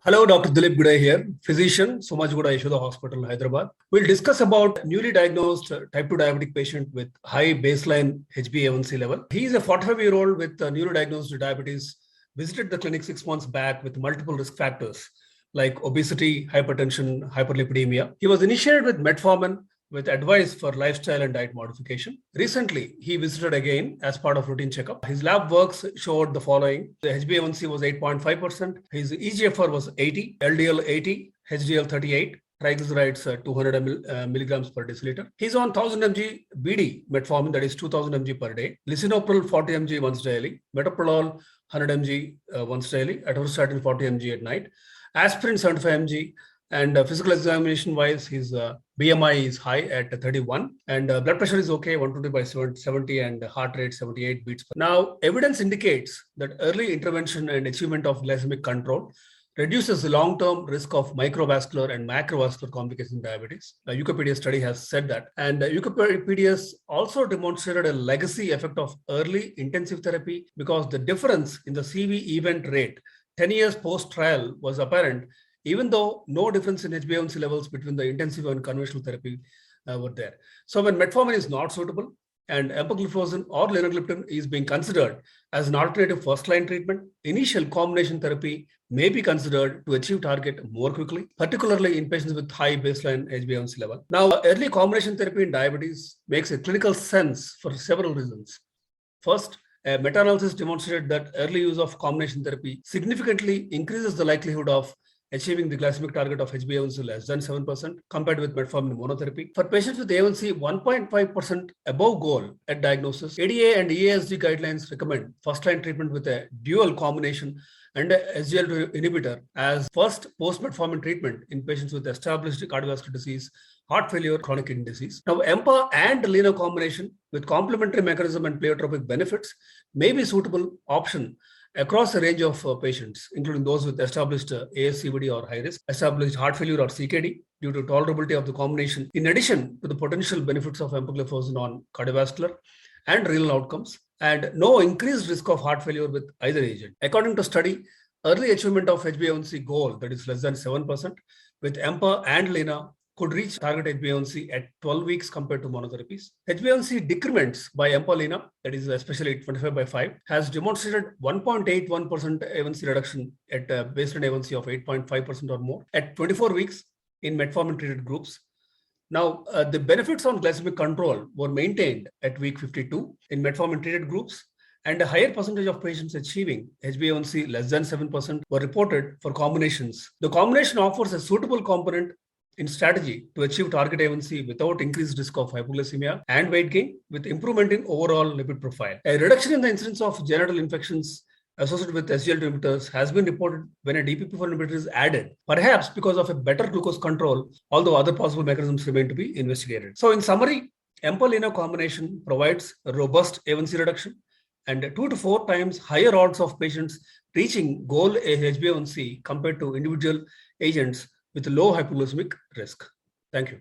Hello, Dr. Dilip Gude here, physician, Somajgoda Yashoda Hospital, Hyderabad. We'll discuss about newly diagnosed type 2 diabetic patient with high baseline HbA1c level. He is a 45-year-old with newly diagnosed diabetes, visited the clinic 6 months back with multiple risk factors like obesity, hypertension, hyperlipidemia. He was initiated with metformin with advice for lifestyle and diet modification. Recently, he visited again as part of routine checkup. His lab works showed the following. The HbA1c was 8.5%. His eGFR was 80, LDL 80, HDL 38, triglycerides 200 milligrams per deciliter. He's on 1000 mg BD metformin, that is 2000 mg per day. Lisinopril 40 mg once daily. Metoprolol 100 mg once daily. Atorvastatin 40 mg at night. Aspirin 75 mg. And physical examination wise, his BMI is high at 31 and blood pressure is okay, 120/70 and heart rate 78 beats per. Now, evidence indicates that early intervention and achievement of glycemic control reduces the long-term risk of microvascular and macrovascular complications in diabetes. The UKPDS study has said that. And UKPDS also demonstrated a legacy effect of early intensive therapy because the difference in the CV event rate 10 years post-trial was apparent, even though no difference in HbA1c levels between the intensive and conventional therapy were there. So when metformin is not suitable and empagliflozin or linagliptin is being considered as an alternative first-line treatment, initial combination therapy may be considered to achieve target more quickly, particularly in patients with high baseline HbA1c level. Now, early combination therapy in diabetes makes a clinical sense for several reasons. First, a meta-analysis demonstrated that early use of combination therapy significantly increases the likelihood of achieving the glycemic target of HbA1c less than 7% compared with metformin monotherapy. For patients with A1c 1.5% above goal at diagnosis, ADA and EASD guidelines recommend first-line treatment with a dual combination and a SGLT2 inhibitor as first post-metformin treatment in patients with established cardiovascular disease, heart failure, chronic kidney disease. Now, EMPA and LINA combination with complementary mechanism and pleiotropic benefits may be suitable option across a range of patients, including those with established ASCVD or high risk, established heart failure or CKD due to tolerability of the combination, in addition to the potential benefits of empagliflozin on cardiovascular and renal outcomes, and no increased risk of heart failure with either agent. According to study, early achievement of HbA1c goal, that is less than 7%, with EMPA and LINA could reach target HbA1c at 12 weeks compared to monotherapies. HbA1c decrements by EMPA-LINA, that is especially 25/5, has demonstrated 1.81% A1c reduction at baseline A1c of 8.5% or more at 24 weeks in metformin-treated groups. Now, the benefits on glycemic control were maintained at week 52 in metformin-treated groups, and a higher percentage of patients achieving HbA1c less than 7% were reported for combinations. The combination offers a suitable component in strategy to achieve target A1c without increased risk of hypoglycemia and weight gain with improvement in overall lipid profile. A reduction in the incidence of genital infections associated with SGLT2 inhibitors has been reported when a DPP-4 inhibitor is added, perhaps because of a better glucose control, although other possible mechanisms remain to be investigated. So in summary, EMPA-LINA combination provides a robust A1c reduction and 2 to 4 times higher odds of patients reaching goal HbA1c compared to individual agents with low hypoglycemic risk. Thank you.